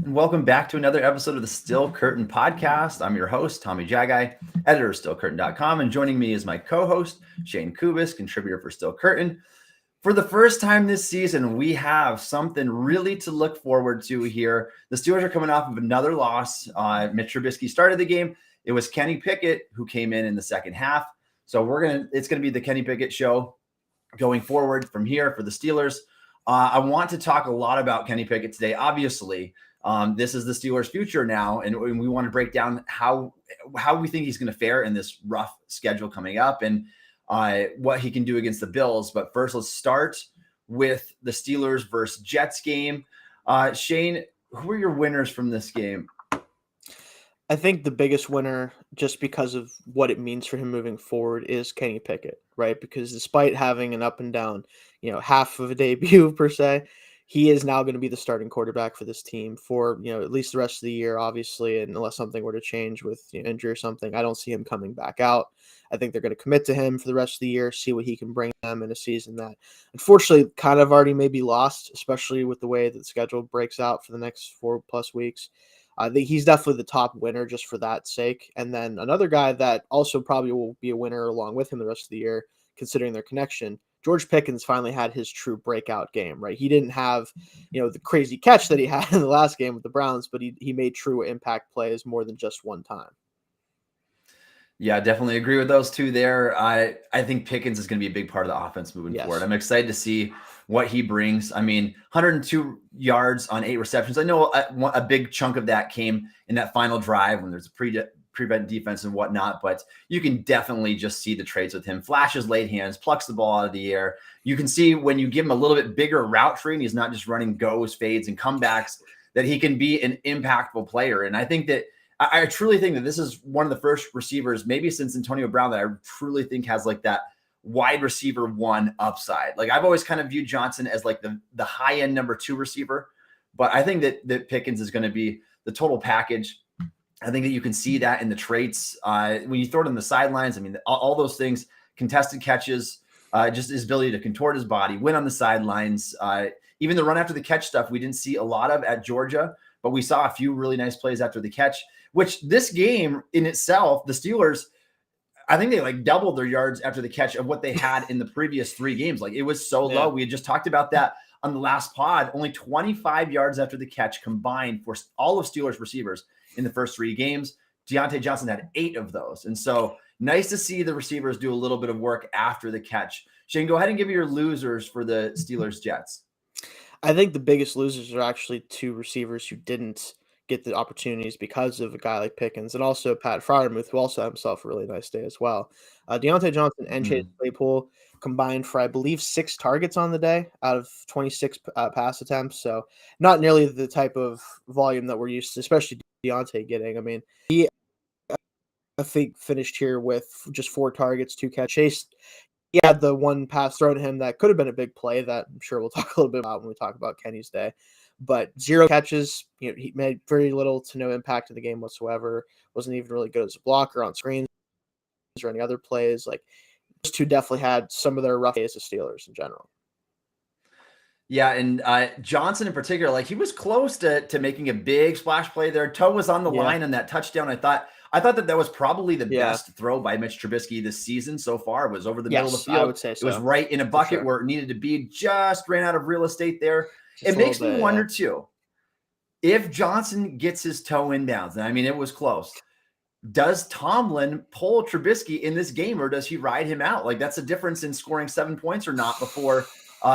And welcome back to another episode of the Still Curtain podcast. I'm your host, Tommy Jaggi, editor of StillCurtain.com, and joining me is my co-host, Shayne Kubas, contributor for Still Curtain. For the first time this season, we have something really to look forward to here. The Steelers are coming off of another loss. Mitch Trubisky started the game. It was Kenny Pickett who came in the second half. So it's going to be the Kenny Pickett show going forward from here for the Steelers. I want to talk a lot about Kenny Pickett today. Obviously, this is the Steelers' future now, and we want to break down how we think he's going to fare in this rough schedule coming up and what he can do against the Bills. But first, let's start with the Steelers versus Jets game. Shayne, who are your winners from this game? I think the biggest winner, just because of what it means for him moving forward, is Kenny Pickett, right? Because despite having an up and down, half of a debut per se, he is now going to be the starting quarterback for this team for, at least the rest of the year, obviously. And unless something were to change with injury or something, I don't see him coming back out. I think they're going to commit to him for the rest of the year, see what he can bring them in a season that unfortunately kind of already may be lost, especially with the way that the schedule breaks out for the next 4+ weeks. I think he's definitely the top winner just for that sake. And then another guy that also probably will be a winner along with him the rest of the year, considering their connection, George Pickens finally had his true breakout game, right? He didn't have, the crazy catch that he had in the last game with the Browns, but he made true impact plays more than just one time. Yeah, definitely agree with those two there. I think Pickens is going to be a big part of the offense moving forward. I'm excited to see what he brings. I mean, 102 yards on 8 receptions. I know a big chunk of that came in that final drive when there's a prevent defense and whatnot, but you can definitely just see the traits with him. Flashes late hands, plucks the ball out of the air. You can see when you give him a little bit bigger route tree and he's not just running goes, fades, and comebacks, that he can be an impactful player. And I think that I truly think that this is one of the first receivers, maybe since Antonio Brown, that I truly think has like that wide receiver one upside. Like I've always kind of viewed Johnson as like the high end number 2 receiver, but I think that Pickens is going to be the total package. I think that you can see that in the traits when you throw it on the sidelines. I mean, all those things, contested catches, just his ability to contort his body, win on the sidelines, even the run after the catch stuff we didn't see a lot of at Georgia, but we saw a few really nice plays after the catch. Which this game in itself, the Steelers, I think they like doubled their yards after the catch of what they had in the previous 3 games. Like it was so low. We had just talked about that on the last pod. Only 25 yards after the catch combined for all of Steelers receivers in the first 3 games. Deontay Johnson had 8 of those. And so nice to see the receivers do a little bit of work after the catch. Shayne, go ahead and give me your losers for the Steelers Jets. I think the biggest losers are actually 2 receivers who didn't get the opportunities because of a guy like Pickens, and also Pat Freiermuth, who also had himself a really nice day as well. Deontay Johnson and Chase Claypool combined for, I believe, 6 targets on the day out of 26 pass attempts. So not nearly the type of volume that we're used to, especially Deontay getting. I mean, he, I think, finished here with just 4 targets, 2 catches. Chase, he had the one pass thrown to him that could have been a big play that I'm sure we'll talk a little bit about when we talk about Kenny's day. But 0 catches, he made very little to no impact in the game whatsoever. Wasn't even really good as a blocker on screens or any other plays. Like, those 2 definitely had some of their rough days as Steelers in general. Yeah, and Johnson in particular, like he was close to making a big splash play there. Toe was on the line on that touchdown. I thought that was probably the best throw by Mitch Trubisky this season so far. It was over the middle of the field. I would say so. It was right in a bucket where it needed to be. Just ran out of real estate there. It makes me wonder too, if Johnson gets his toe inbounds, and I mean, it was close. Does Tomlin pull Trubisky in this game, or does he ride him out? Like that's a difference in scoring 7 points or not before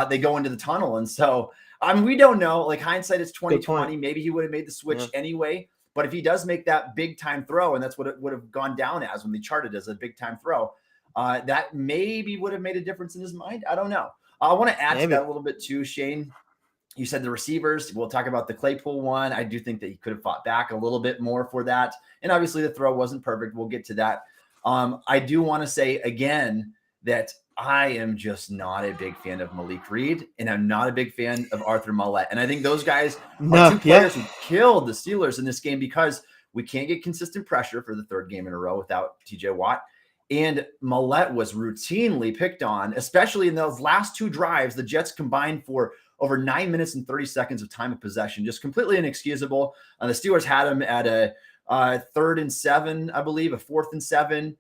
they go into the tunnel. And so, I mean, we don't know. Like hindsight is 2020. Maybe he would have made the switch anyway. But if he does make that big time throw, and that's what it would have gone down as when they charted as a big time throw, that maybe would have made a difference in his mind. I don't know. I want to add to that a little bit too, Shayne. You said the receivers. We'll talk about the Claypool one. I do think that he could have fought back a little bit more for that. And obviously the throw wasn't perfect. We'll get to that. I do want to say again that I am just not a big fan of Malik Reed, and I'm not a big fan of Arthur Maulet. And I think those guys are 2 players who killed the Steelers in this game because we can't get consistent pressure for the 3rd game in a row without TJ Watt. And Maulet was routinely picked on, especially in those last 2 drives. The Jets combined for over 9 minutes and 30 seconds of time of possession, just completely inexcusable. The Steelers had him at a 3rd and 7, I believe, a 4th and 7.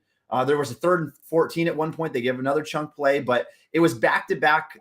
There was a 3rd and 14 at one point. They gave another chunk play, but it was back-to-back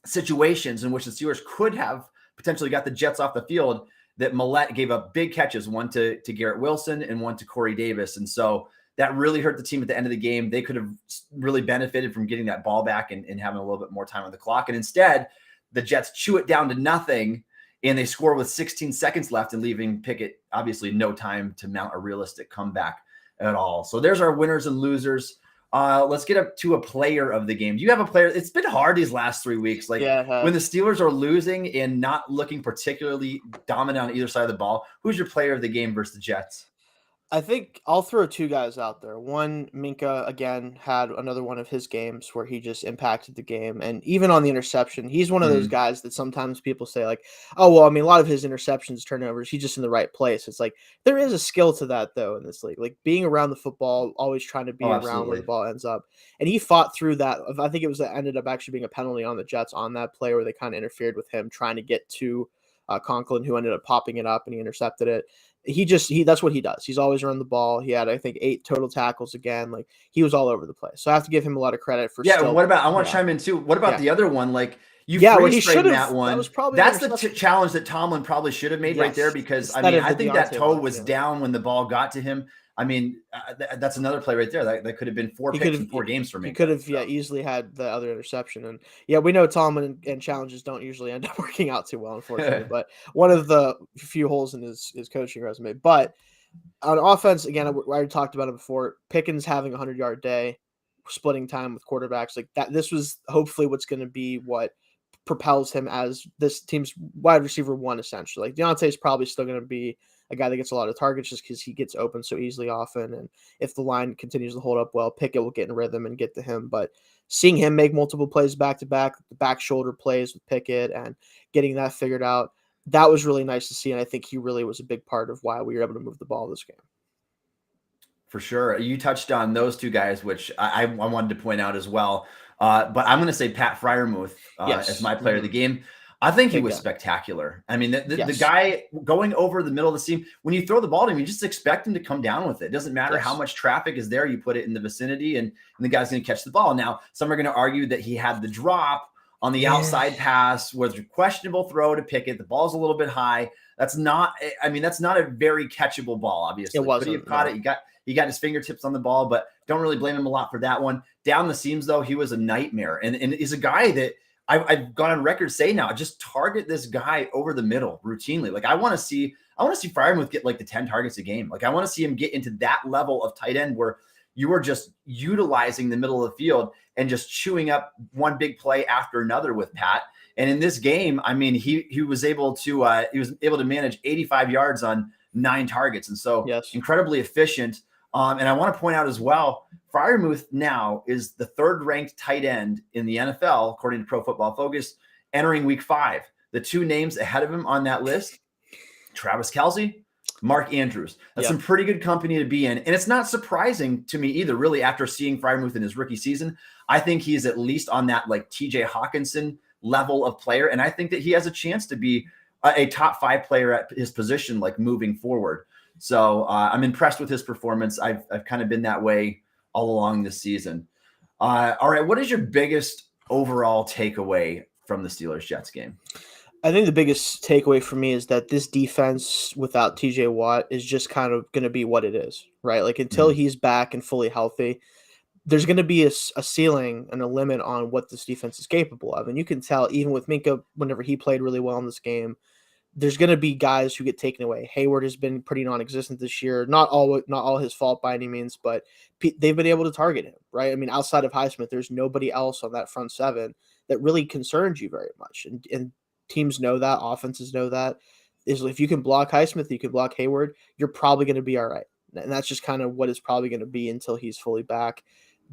situations in which the Steelers could have potentially got the Jets off the field that Millette gave up big catches, one to Garrett Wilson and one to Corey Davis. And so that really hurt the team at the end of the game. They could have really benefited from getting that ball back and having a little bit more time on the clock. And instead, the Jets chew it down to nothing, and they score with 16 seconds left and leaving Pickett obviously no time to mount a realistic comeback at all. So there's our winners and losers. Let's get up to a player of the game. Do you have a player? It's been hard these last 3 weeks. Like when the Steelers are losing and not looking particularly dominant on either side of the ball, who's your player of the game versus the Jets? I think I'll throw 2 guys out there. One, Minka, again, had another one of his games where he just impacted the game. And even on the interception, he's one of those guys that sometimes people say like, oh, well, I mean, a lot of his interceptions, turnovers, he's just in the right place. It's like, there is a skill to that though in this league, like being around the football, always trying to be around where the ball ends up. And he fought through that. I think ended up actually being a penalty on the Jets on that play where they kind of interfered with him trying to get to Conklin, who ended up popping it up and he intercepted it. That's what he does. He's always around the ball. He had, I think, 8 total tackles again. Like he was all over the place. So I have to give him a lot of credit for. Yeah. What about? I want to chime in too. What about the other one? Like you freeze frame that one. That's the challenge that Tomlin probably should have made right there because I think that toe was down when the ball got to him. I mean, that's another play right there. That could have been 4 picks in 4 games for me. He could have easily had the other interception. And we know Tomlin and challenges don't usually end up working out too well, unfortunately. But one of the few holes in his coaching resume. But on offense, again, I already talked about it before. Pickens having a 100-yard day, splitting time with quarterbacks like that. This was hopefully what's going to be what propels him as this team's wide receiver 1, essentially. Like Deontay is probably still going to be a guy that gets a lot of targets just because he gets open so easily often. And if the line continues to hold up well, Pickett will get in rhythm and get to him. But seeing him make multiple plays back-to-back, the back shoulder plays with Pickett and getting that figured out, that was really nice to see. And I think he really was a big part of why we were able to move the ball this game. For sure. You touched on those 2 guys, which I wanted to point out as well. But I'm going to say Pat Freiermuth as my player of the game. I think he was spectacular. I mean, the guy going over the middle of the seam, when you throw the ball to him, you just expect him to come down with it. It doesn't matter how much traffic is there. You put it in the vicinity and the guy's going to catch the ball. Now, some are going to argue that he had the drop on the outside pass, was a questionable throw to Pickett. The ball's a little bit high. That's not a very catchable ball, obviously. It wasn't. Could he have caught it? He got his fingertips on the ball, but don't really blame him a lot for that one. Down the seams, though, he was a nightmare. And he's a guy that I've gone on record saying now, just target this guy over the middle routinely. Like I want to see Freiermuth get like the 10 targets a game. Like I want to see him get into that level of tight end where you are just utilizing the middle of the field and just chewing up one big play after another with Pat. And in this game, I mean, he was able to manage 85 yards on 9 targets. And so incredibly efficient. And I want to point out as well, Freiermuth now is the 3rd ranked tight end in the NFL, according to Pro Football Focus, entering week 5. The 2 names ahead of him on that list, Travis Kelce, Mark Andrews. That's some pretty good company to be in. And it's not surprising to me either, really, after seeing Freiermuth in his rookie season. I think he's at least on that like TJ Hawkinson level of player. And I think that he has a chance to be a top 5 player at his position, like moving forward. So I'm impressed with his performance. I've kind of been that way all along this season. All right. What is your biggest overall takeaway from the Steelers-Jets game? I think the biggest takeaway for me is that this defense without TJ Watt is just kind of going to be what it is, right? Like until he's back and fully healthy, there's going to be a ceiling and a limit on what this defense is capable of. And you can tell even with Minka, whenever he played really well in this game, there's going to be guys who get taken away. Hayward has been pretty non-existent this year. Not all his fault by any means, but they've been able to target him, right? I mean, outside of Highsmith, there's nobody else on that front 7 that really concerns you very much. And teams know that. Offenses know that. Is if you can block Highsmith, you can block Hayward, you're probably going to be all right. And that's just kind of what it's probably going to be until he's fully back.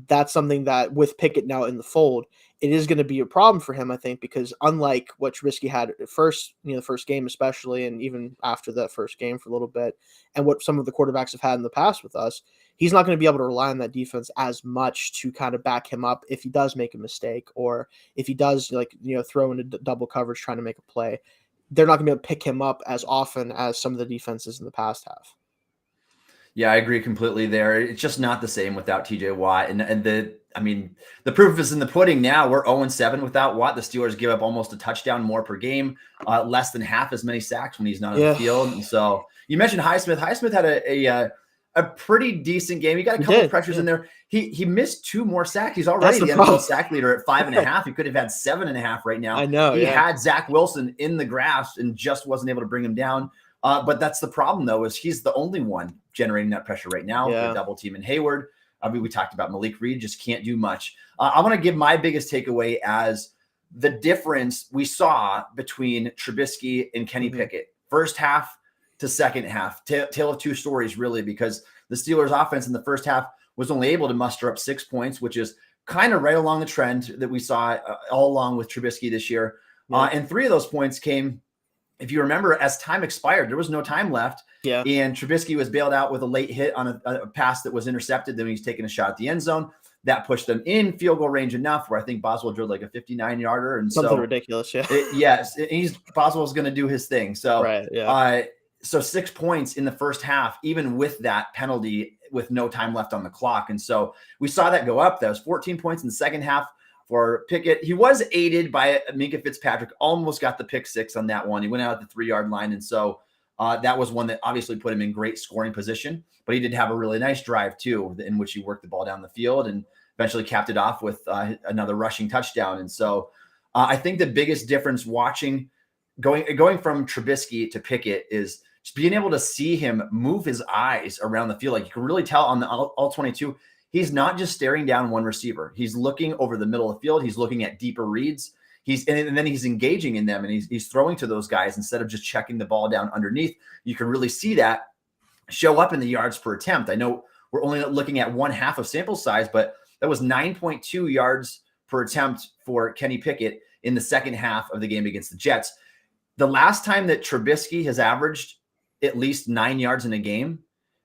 that's something that with Pickett now in the fold, it is going to be a problem for him, I think, because unlike what Trubisky had at first, the first game especially, and even after that first game for a little bit, and what some of the quarterbacks have had in the past with us, he's not going to be able to rely on that defense as much to kind of back him up if he does make a mistake, or if he does throw into double coverage trying to make a play. They're not going to be able to pick him up as often as some of the defenses in the past have. Yeah, I agree completely there. It's just not the same without TJ Watt. And the proof is in the pudding now. We're 0-7 without Watt. The Steelers give up almost a touchdown more per game, less than half as many sacks when he's not on the field. And so you mentioned Highsmith. Highsmith had a pretty decent game. He got a couple of pressures in there. He missed 2 more sacks. He's already the NFL sack leader at 5.5. He could have had 7.5 right now. I know. He had Zach Wilson in the grasp and just wasn't able to bring him down. But that's the problem, though, is he's the only one generating that pressure right now. They're double teaming Hayward. We talked about Malik Reed, just can't do much. I want to give my biggest takeaway as the difference we saw between Trubisky and Kenny Pickett. First half to second half. Tale of two stories, really, because the Steelers offense in the first half was only able to muster up 6 points, which is kind of right along the trend that we saw all along with Trubisky this year. And 3 of those points came, if you remember, as time expired. There was no time left. Yeah. And Trubisky was bailed out with a late hit on a pass that was intercepted. Then he's taking a shot at the end zone. That pushed them in field goal range enough where I think Boswell drilled like a 59-yarder. And something ridiculous, yeah. Boswell's going to do his thing. So, right, yeah. So 6 points in the first half, even with that penalty with no time left on the clock. And so we saw that go up. That was 14 points in the second half for Pickett. He was aided by Minkah Fitzpatrick, almost got the pick 6 on that one. He went out at the 3-yard line. And so that was one that obviously put him in great scoring position, but he did have a really nice drive too, in which he worked the ball down the field and eventually capped it off with another rushing touchdown. And so I think the biggest difference watching going from Trubisky to Pickett is just being able to see him move his eyes around the field. Like you can really tell on the all 22, he's not just staring down one receiver. He's looking over the middle of the field. He's looking at deeper reads. And then he's engaging in them, and he's throwing to those guys instead of just checking the ball down underneath. You can really see that show up in the yards per attempt. I know we're only looking at 1/2 of sample size, but that was 9.2 yards per attempt for Kenny Pickett in the second half of the game against the Jets. The last time that Trubisky has averaged at least 9 yards in a game,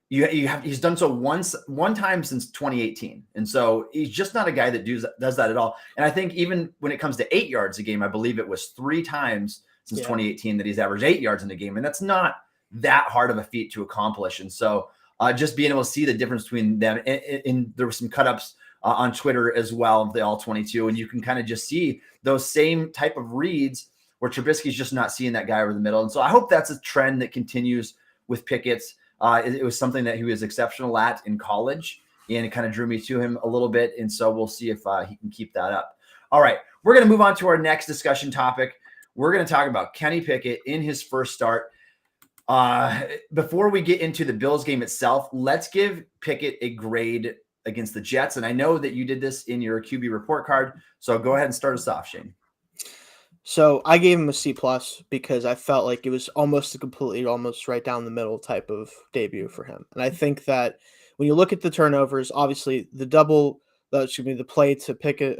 he's done so one time since 2018. And so he's just not a guy that does that at all. And I think even when it comes to 8 yards a game, I believe it was 3 times since 2018 that he's averaged 8 yards in a game. And that's not that hard of a feat to accomplish. And so just being able to see the difference between them, and there were some cut-ups on Twitter as well of the all 22. And you can kind of just see those same type of reads where Trubisky's just not seeing that guy over the middle. And so I hope that's a trend that continues with Pickett's. It was something that he was exceptional at in college, and it kind of drew me to him a little bit. And so we'll see if he can keep that up. All right, we're going to move on to our next discussion topic. We're going to talk about Kenny Pickett in his first start. Before we get into the Bills game itself, let's give Pickett a grade against the Jets. And I know that you did this in your QB report card, so go ahead and start us off, Shane. So I gave him a C+ because I felt like it was almost right down the middle type of debut for him. And I think that when you look at the turnovers, obviously the play to Pickett,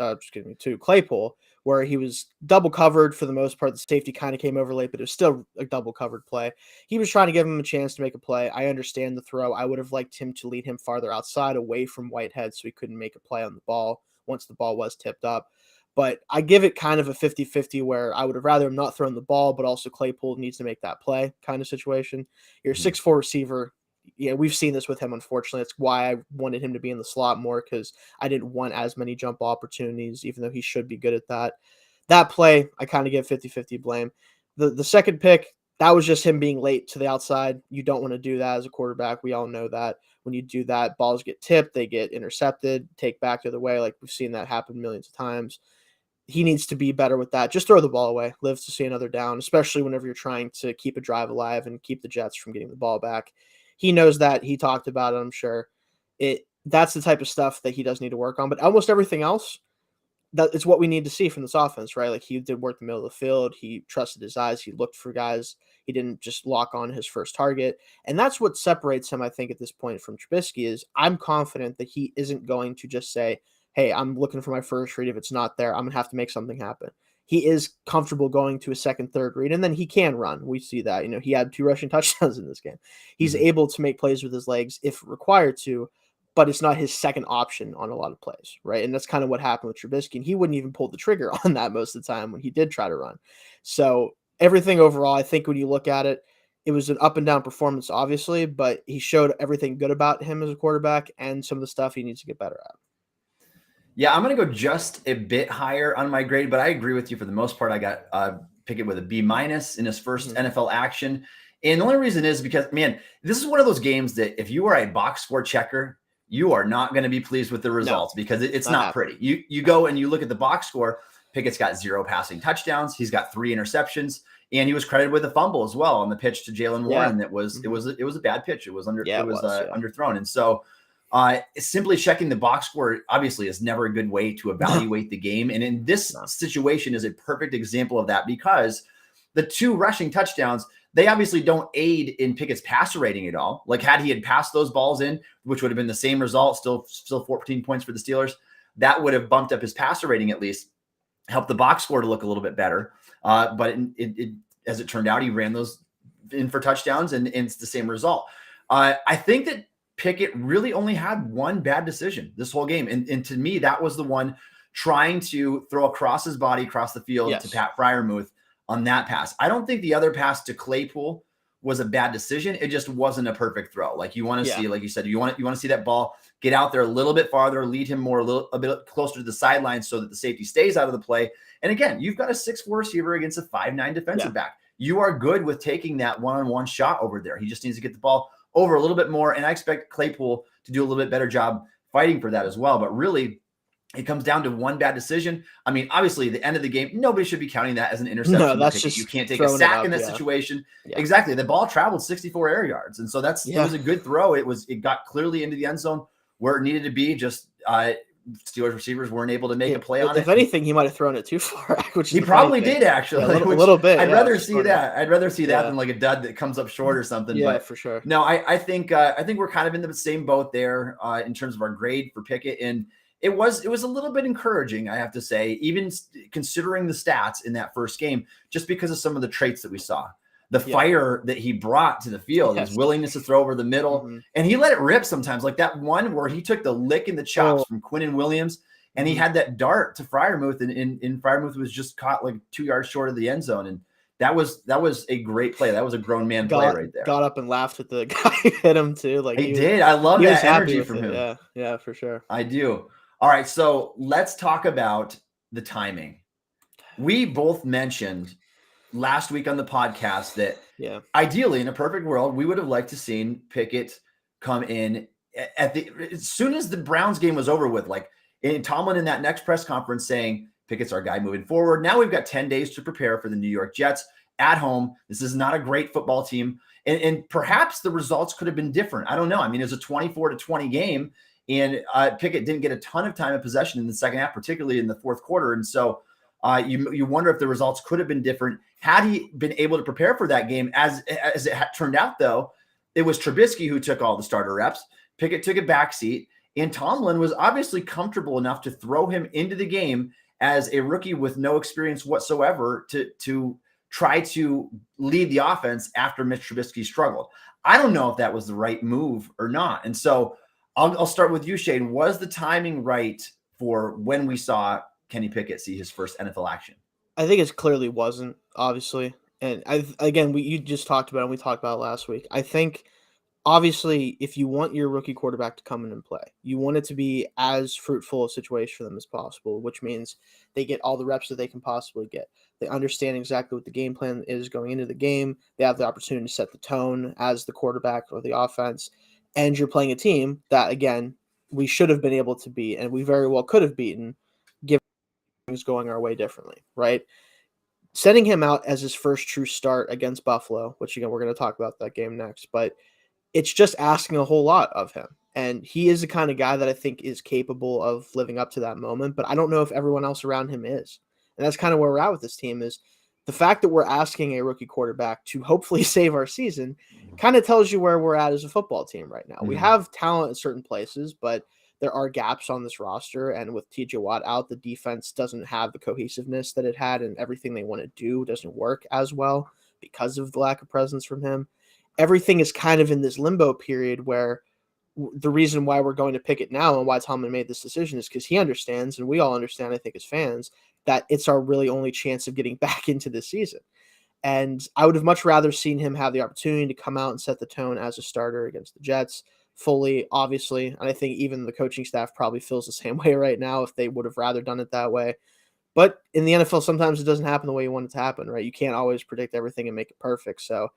to Claypool, where he was double covered for the most part. The safety kind of came over late, but it was still a double covered play. He was trying to give him a chance to make a play. I understand the throw. I would have liked him to lead him farther outside away from Whitehead so he couldn't make a play on the ball once the ball was tipped up. But I give it kind of a 50-50 where I would have rather him not thrown the ball, but also Claypool needs to make that play kind of situation. You're a 6'4" receiver. Yeah, we've seen this with him, unfortunately. That's why I wanted him to be in the slot more, because I didn't want as many jump opportunities, even though he should be good at that. That play, I kind of give 50-50 blame. The second pick, that was just him being late to the outside. You don't want to do that as a quarterback. We all know that. When you do that, balls get tipped, they get intercepted, take back the other way. Like we've seen that happen millions of times. He needs to be better with that. Just throw the ball away. Live to see another down, especially whenever you're trying to keep a drive alive and keep the Jets from getting the ball back. He knows that. He talked about it, I'm sure. That's the type of stuff that he does need to work on. But almost everything else, it's what we need to see from this offense, right? Like, he did work the middle of the field. He trusted his eyes. He looked for guys. He didn't just lock on his first target. And that's what separates him, I think, at this point from Trubisky is I'm confident that he isn't going to just say, hey, I'm looking for my first read. If it's not there, I'm going to have to make something happen. He is comfortable going to a second, third read, and then he can run. We see that. You know, he had 2 rushing touchdowns in this game. He's able to make plays with his legs if required to, but it's not his second option on a lot of plays, right? And that's kind of what happened with Trubisky, and he wouldn't even pull the trigger on that most of the time when he did try to run. So everything overall, I think when you look at it, it was an up and down performance, obviously, but he showed everything good about him as a quarterback and some of the stuff he needs to get better at. Yeah, I'm going to go just a bit higher on my grade, but I agree with you for the most part. I got Pickett with a B- in his first NFL action. And the only reason is because, man, this is one of those games that if you are a box score checker, you are not going to be pleased with the results because it's not pretty. You go and you look at the box score. Pickett's got 0 passing touchdowns. He's got 3 interceptions, and he was credited with a fumble as well on the pitch to Jalen Warren. That was it was a bad pitch. It was underthrown, and so simply checking the box score obviously is never a good way to evaluate the game. And in this situation is a perfect example of that because the 2 rushing touchdowns, they obviously don't aid in Pickett's passer rating at all. Like had he had passed those balls in, which would have been the same result, still 14 points for the Steelers, that would have bumped up his passer rating at least, helped the box score to look a little bit better. But as it turned out, he ran those in for touchdowns and it's the same result. I think that Pickett really only had one bad decision this whole game. And to me, that was the one trying to throw across his body, across the field to Pat Freiermuth on that pass. I don't think the other pass to Claypool was a bad decision. It just wasn't a perfect throw. Like you want to see, like you said, you want to see that ball get out there a little bit farther, lead him a bit closer to the sideline so that the safety stays out of the play. And again, you've got a 6'4" receiver against a 5'9" defensive back. You are good with taking that one-on-one shot over there. He just needs to get the ball over a little bit more. And I expect Claypool to do a little bit better job fighting for that as well. But really, it comes down to one bad decision. I mean, obviously, the end of the game, nobody should be counting that as an interception. No, that's just you can't take a sack in that situation. Exactly. The ball traveled 64 air yards. And so it was a good throw. It got clearly into the end zone where it needed to be. Just Steelers receivers weren't able to make a play on it. If anything, he might have thrown it too far. Which he probably did, actually. A little bit. I'd rather see that. I'd rather see that than like a dud that comes up short or something. Yeah, but for sure. No, I think we're kind of in the same boat there in terms of our grade for Pickett. And it was a little bit encouraging, I have to say, even considering the stats in that first game, just because of some of the traits that we saw. The fire that he brought to the field, his willingness to throw over the middle, and he let it rip sometimes. Like that one where he took the lick in the chops from Quinnen Williams, and he had that dart to Freiermuth, and Freiermuth was just caught like 2 yards short of the end zone, and that was a great play. That was a grown man play right there. Got up and laughed at the guy who hit him too. Like he did. I love that energy from him. Yeah, for sure. I do. All right, so let's talk about the timing. We both mentioned last week on the podcast that ideally in a perfect world, we would have liked to seen Pickett come in as soon as the Browns game was over with, like Tomlin in that next press conference saying Pickett's our guy moving forward. Now we've got 10 days to prepare for the New York Jets at home. This is not a great football team. And perhaps the results could have been different. I don't know. I mean, it was a 24-20 game and Pickett didn't get a ton of time of possession in the second half, particularly in the fourth quarter. And so you wonder if the results could have been different had he been able to prepare for that game. As it turned out, though, it was Trubisky who took all the starter reps. Pickett took a backseat, and Tomlin was obviously comfortable enough to throw him into the game as a rookie with no experience whatsoever to try to lead the offense after Mitch Trubisky struggled. I don't know if that was the right move or not. And so I'll start with you, Shane. Was the timing right for when we saw Kenny Pickett see his first NFL action? I think it clearly wasn't, obviously. And you just talked about it, and we talked about it last week. I think, obviously, if you want your rookie quarterback to come in and play, you want it to be as fruitful a situation for them as possible, which means they get all the reps that they can possibly get. They understand exactly what the game plan is going into the game. They have the opportunity to set the tone as the quarterback or the offense. And you're playing a team that, again, we should have been able to beat, and we very well could have beaten, given things going our way differently, right? Setting him out as his first true start against Buffalo, which, again, we're going to talk about that game next, but it's just asking a whole lot of him. And he is the kind of guy that I think is capable of living up to that moment, but I don't know if everyone else around him is. And that's kind of where we're at with this team is the fact that we're asking a rookie quarterback to hopefully save our season kind of tells you where we're at as a football team right now. Mm-hmm. We have talent in certain places, but there are gaps on this roster. And with TJ Watt out, the defense doesn't have the cohesiveness that it had, and everything they want to do doesn't work as well because of the lack of presence from him. Everything is kind of in this limbo period where the reason why we're going to Pickett now and why Tomlin made this decision is because he understands, and we all understand, I think, as fans, that it's our really only chance of getting back into this season. And I would have much rather seen him have the opportunity to come out and set the tone as a starter against the Jets fully, obviously. And I think even the coaching staff probably feels the same way right now if they would have rather done it that way. But in the NFL, sometimes it doesn't happen the way you want it to happen, right? You can't always predict everything and make it perfect. So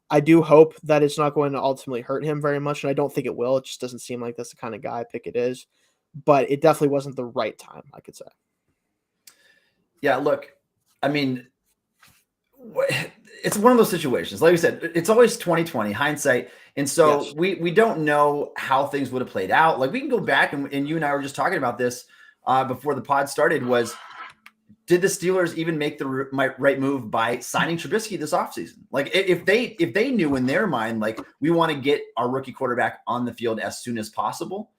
I do hope that it's not going to ultimately hurt him very much, and I don't think it will. It just doesn't seem like that's the kind of guy Pickett is. But it definitely wasn't the right time, I could say. Yeah, look, I mean, it's one of those situations. Like I said, it's always 2020 hindsight. And so yes, we don't know how things would have played out. Like we can go back, and you and I were just talking about this before the pod started, was did the Steelers even make the right move by signing Trubisky this offseason? Like if they knew in their mind, like we want to get our rookie quarterback on the field as soon as possible,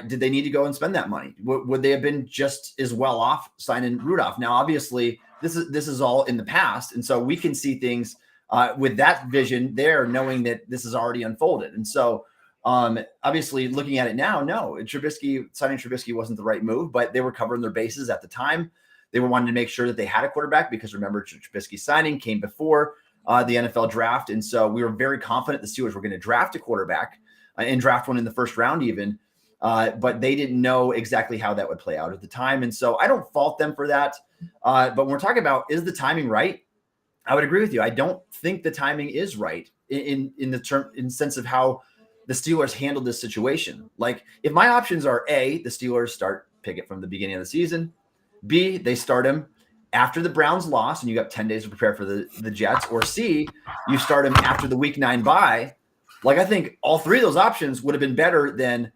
did they need to go and spend that money? Would they have been just as well off signing Rudolph? Now, obviously, this is all in the past, and so we can see things with that vision there, knowing that this is already unfolded. And so, obviously, looking at it now, no, signing Trubisky wasn't the right move, but they were covering their bases at the time. They were wanting to make sure that they had a quarterback because remember, Trubisky signing came before the NFL draft. And so we were very confident the Steelers were going to draft a quarterback and draft one in the first round even. But they didn't know exactly how that would play out at the time. And so I don't fault them for that. But when we're talking about, is the timing right? I would agree with you. I don't think the timing is right in the sense of how the Steelers handled this situation. Like if my options are A, the Steelers start Pickett from the beginning of the season, B, they start him after the Browns lost and you got 10 days to prepare for the Jets, or C, you start him after the week 9 bye. Like I think all three of those options would have been better than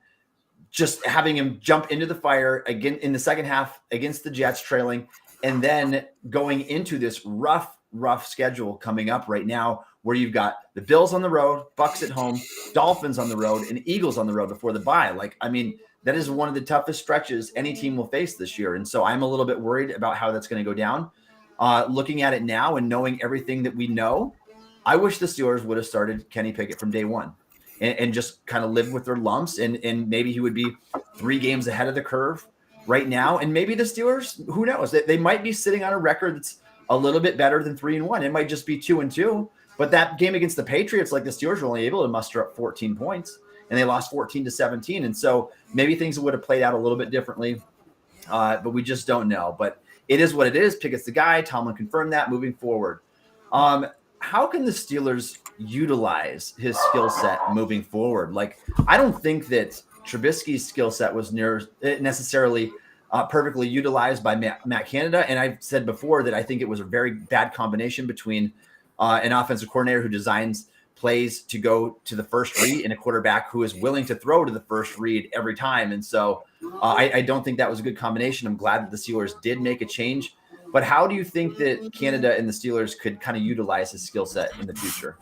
just having him jump into the fire again in the second half against the Jets trailing, and then going into this rough schedule coming up right now where you've got the Bills on the road, Bucks at home, Dolphins on the road, and Eagles on the road before the bye. Like, I mean, that is one of the toughest stretches any team will face this year. And so I'm a little bit worried about how that's going to go down. Looking at it now and knowing everything that we know, I wish the Steelers would have started Kenny Pickett from day one and just kind of lived with their lumps. And maybe he would be 3 games ahead of the curve right now. And maybe the Steelers, who knows, they might be sitting on a record that's a little bit better than 3-1. It might just be 2-2. But that game against the Patriots, like the Steelers were only able to muster up 14 points. And they lost 14-17. And so maybe things would have played out a little bit differently, but we just don't know. But it is what it is. Pickett's the guy. Tomlin confirmed that moving forward. How can the Steelers utilize his skill set moving forward? Like, I don't think that Trubisky's skill set was necessarily perfectly utilized by Matt Canada. And I've said before that I think it was a very bad combination between an offensive coordinator who designs plays to go to the first read and a quarterback who is willing to throw to the first read every time. And so I don't think that was a good combination. I'm glad that the Steelers did make a change. But how do you think that Canada and the Steelers could kind of utilize his skill set in the future?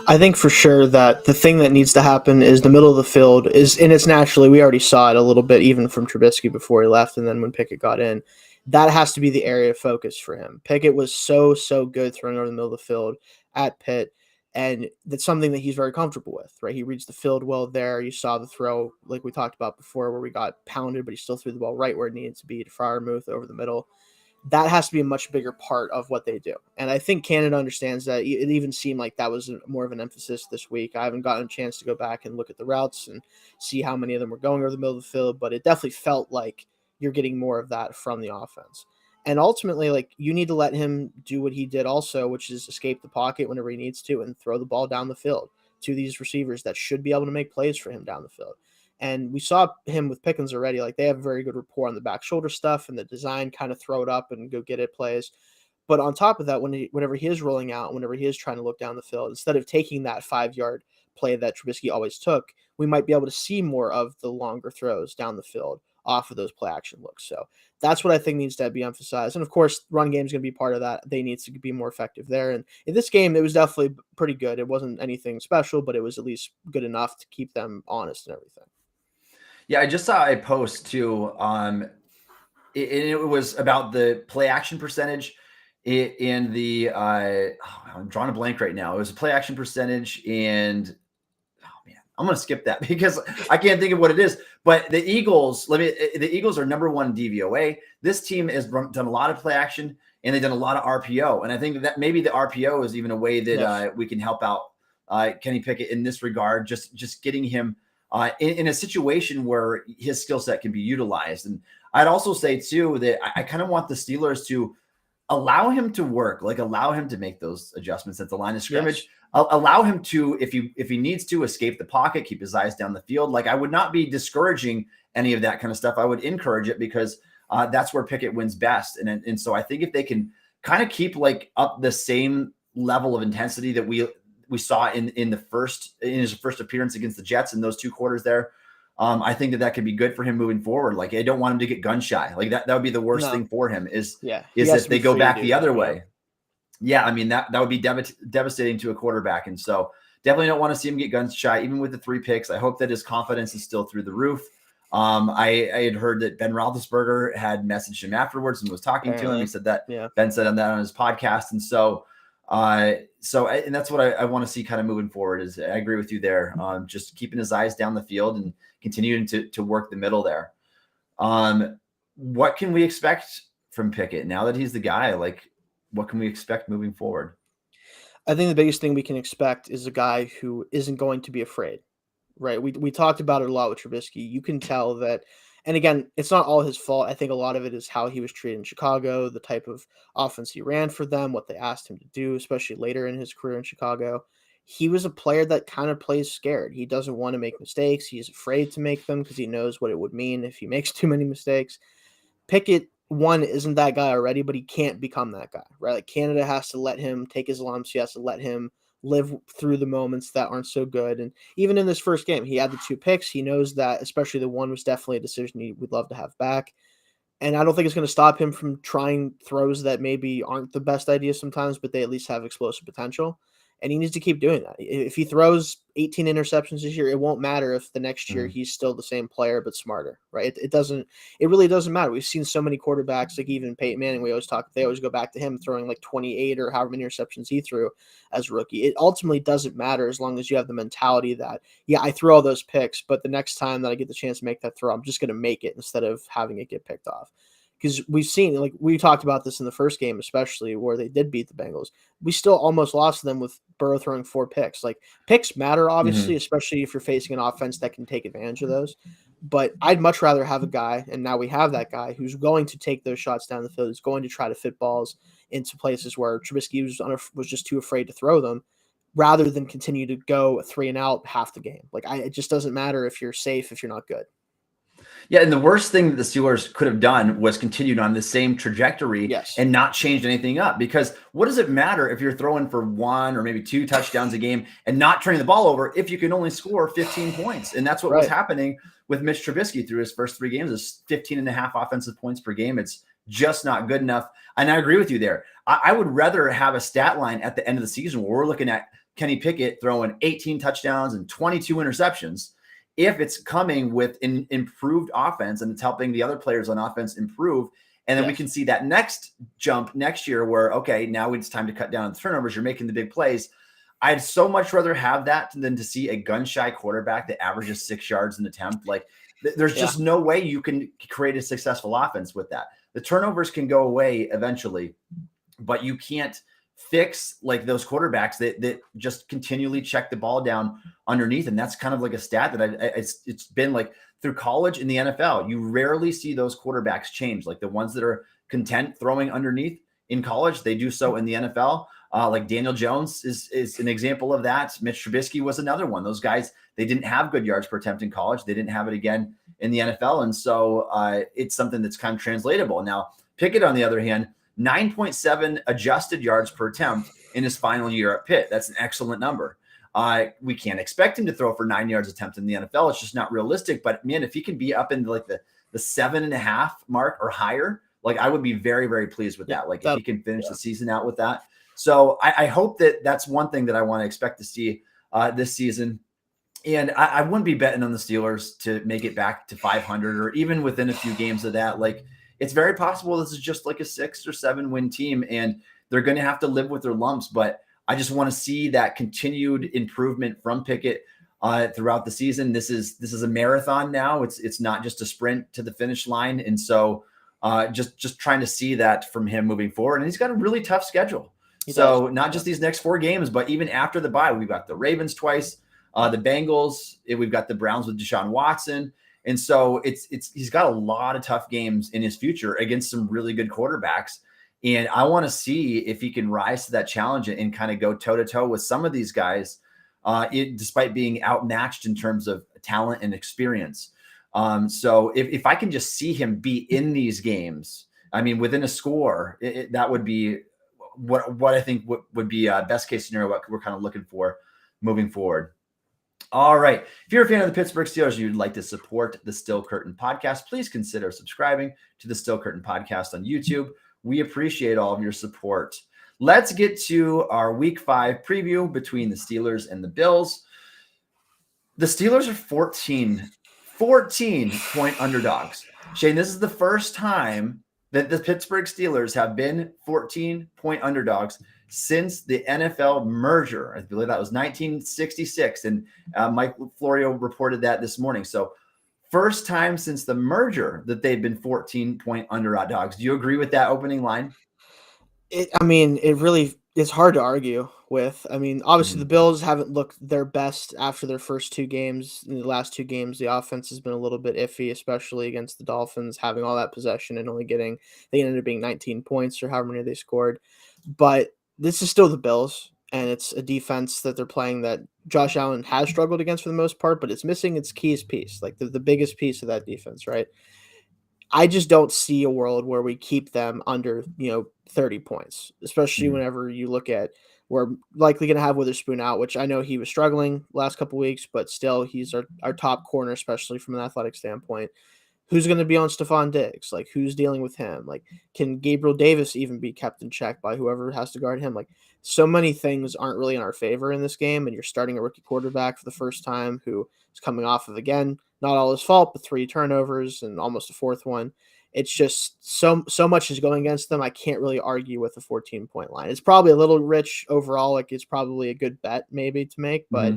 I think for sure that the thing that needs to happen is the middle of the field is, and it's naturally, we already saw it a little bit even from Trubisky before he left and then when Pickett got in. That has to be the area of focus for him. Pickett was so good throwing over the middle of the field at Pitt. And that's something that he's very comfortable with, right? He reads the field well there. You saw the throw, like we talked about before, where we got pounded, but he still threw the ball right where it needed to be to Freiermuth over the middle. That has to be a much bigger part of what they do. And I think Canada understands that. It even seemed like that was more of an emphasis this week. I haven't gotten a chance to go back and look at the routes and see how many of them were going over the middle of the field, but it definitely felt like you're getting more of that from the offense. And ultimately, like, you need to let him do what he did also, which is escape the pocket whenever he needs to and throw the ball down the field to these receivers that should be able to make plays for him down the field. And we saw him with Pickens already. Like, they have a very good rapport on the back shoulder stuff and the design, kind of throw it up and go get it plays. But on top of that, whenever he is rolling out, whenever he is trying to look down the field, instead of taking that 5-yard play that Trubisky always took, we might be able to see more of the longer throws down the field off of those play action looks. So that's what I think needs to be emphasized. And of course, run game is going to be part of that. They need to be more effective there. And in this game, it was definitely pretty good. It wasn't anything special, but it was at least good enough to keep them honest and everything. Yeah, I just saw a post too. It was about the play action percentage in the I'm drawing a blank right now. It was a play action percentage, and I'm going to skip that because I can't think of what it is. But the Eagles, the Eagles are number one in DVOA. This team has done a lot of play action, and they've done a lot of RPO. And I think that maybe the RPO is even a way that we can help out Kenny Pickett in this regard, just getting him in a situation where his skill set can be utilized. And I'd also say too that I kind of want the Steelers to allow him to work, like allow him to make those adjustments at the line of scrimmage. Yes. Allow him to, if he needs to, escape the pocket, keep his eyes down the field. Like, I would not be discouraging any of that kind of stuff. I would encourage it because that's where Pickett wins best. And so I think if they can kind of keep like up the same level of intensity that we saw in his first appearance against the Jets in those 2 quarters there, I think that could be good for him moving forward. Like, I don't want him to get gun shy. Like that would be the worst thing for him is if they go back the other way. Yeah, I mean, that would be devastating to a quarterback. And so definitely don't want to see him get gun shy, even with the 3 picks. I hope that his confidence is still through the roof. I had heard that Ben Roethlisberger had messaged him afterwards and was talking to him. He said that Ben said that on his podcast. And so and that's what I want to see kind of moving forward is I agree with you there. Just keeping his eyes down the field and continuing to work the middle there. What can we expect from Pickett now that he's the guy? Like, what can we expect moving forward? I think the biggest thing we can expect is a guy who isn't going to be afraid, right? We talked about it a lot with Trubisky. You can tell that, and again, it's not all his fault. I think a lot of it is how he was treated in Chicago, the type of offense he ran for them, what they asked him to do, especially later in his career in Chicago. He was a player that kind of plays scared. He doesn't want to make mistakes. He's afraid to make them because he knows what it would mean if he makes too many mistakes. Pickett, one, isn't that guy already, but he can't become that guy, right? Like, Canada has to let him take his lumps. He has to let him live through the moments that aren't so good. And even in this first game, he had the 2 picks. He knows that, especially the one was definitely a decision he would love to have back. And I don't think it's going to stop him from trying throws that maybe aren't the best idea sometimes, but they at least have explosive potential. And he needs to keep doing that. If he throws 18 interceptions this year, it won't matter if the next year he's still the same player but smarter, right? It really doesn't matter. We've seen so many quarterbacks, like even Peyton Manning, they always go back to him throwing like 28 or however many interceptions he threw as a rookie. It ultimately doesn't matter as long as you have the mentality that, I threw all those picks, but the next time that I get the chance to make that throw, I'm just going to make it instead of having it get picked off. Because we've seen, like we talked about this in the first game, especially where they did beat the Bengals. We still almost lost to them with Burrow throwing 4 picks. Like, picks matter, obviously, especially if you're facing an offense that can take advantage of those. But I'd much rather have a guy, and now we have that guy, who's going to take those shots down the field, who's going to try to fit balls into places where Trubisky was just too afraid to throw them, rather than continue to go 3 and out half the game. Like, it just doesn't matter if you're safe if you're not good. Yeah, and the worst thing that the Steelers could have done was continued on the same trajectory and not changed anything up. Because what does it matter if you're throwing for 1 or maybe 2 touchdowns a game and not turning the ball over if you can only score 15 points? And that's what was happening with Mitch Trubisky through his first 3 games, is 15.5 offensive points per game. It's just not good enough. And I agree with you there. I would rather have a stat line at the end of the season where we're looking at Kenny Pickett throwing 18 touchdowns and 22 interceptions, if it's coming with an improved offense and it's helping the other players on offense improve. And then we can see that next jump next year where, okay, now it's time to cut down on the turnovers. You're making the big plays. I'd so much rather have that than to see a gun-shy quarterback that averages 6 yards an attempt. Like, there's just no way you can create a successful offense with that. The turnovers can go away eventually, but you can't fix like those quarterbacks that just continually check the ball down underneath. And that's kind of like a stat that it's been like through college in the NFL. You rarely see those quarterbacks change. Like the ones that are content throwing underneath in college, they do so in the NFL. Like Daniel Jones is an example of that. Mitch Trubisky was another one. Those guys, they didn't have good yards per attempt in college. They didn't have it again in the NFL. And so it's something that's kind of translatable. Now, Pickett, on the other hand, 9.7 adjusted yards per attempt in his final year at Pitt. That's an excellent number. We can't expect him to throw for 9 yards attempt in the NFL. It's just not realistic. But man, if he can be up in like the 7.5 mark or higher, like I would be very, very pleased with that. Like if he can finish the season out with that. So I hope that that's one thing that I want to expect to see this season. And I wouldn't be betting on the Steelers to make it back to 500 or even within a few games of that. Like it's very possible this is just like a 6 or 7 win team and they're going to have to live with their lumps. But I just want to see that continued improvement from Pickett throughout the season. This is a marathon now. It's not just a sprint to the finish line. And so just trying to see that from him moving forward. And he's got a really tough schedule. So not just these next 4 games, but even after the bye, we've got the Ravens twice. The Bengals, we've got the Browns with Deshaun Watson. And so he's got a lot of tough games in his future against some really good quarterbacks. And I want to see if he can rise to that challenge and kind of go toe to toe with some of these guys, despite being outmatched in terms of talent and experience. So if I can just see him be in these games, I mean, within a score, that would be what I think would be a best case scenario, what we're kind of looking for moving forward. All right. If you're a fan of the Pittsburgh Steelers and you'd like to support the Still Curtain podcast, please consider subscribing to the Still Curtain podcast on YouTube. We appreciate all of your support. Let's get to our Week 5 preview between the Steelers and the Bills. The Steelers are 14-point underdogs. Shane, this is the first time that the Pittsburgh Steelers have been 14-point underdogs since the NFL merger. I believe that was 1966, and Mike Florio reported that this morning. So first time since the merger that they've been 14-point underdogs. Do you agree with that opening line? It's hard to argue with. I mean, obviously the Bills haven't looked their best after their first 2 games. In the last 2 games, the offense has been a little bit iffy, especially against the Dolphins, having all that possession and only they ended up being 19 points or however many they scored. But this is still the Bills, and it's a defense that they're playing that Josh Allen has struggled against for the most part, but it's missing its keyest piece, like the biggest piece of that defense, right? I just don't see a world where we keep them under, 30 points, especially whenever you look at we're likely going to have Witherspoon out, which I know he was struggling last couple of weeks, but still he's our top corner, especially from an athletic standpoint. Who's going to be on Stephon Diggs? Like, who's dealing with him? Like, can Gabriel Davis even be kept in check by whoever has to guard him? Like, so many things aren't really in our favor in this game, and you're starting a rookie quarterback for the first time who is coming off of, again, not all his fault, but 3 turnovers and almost a 4th one. It's just so much is going against them. I can't really argue with a 14-point line. It's probably a little rich overall. Like, it's probably a good bet maybe to make, but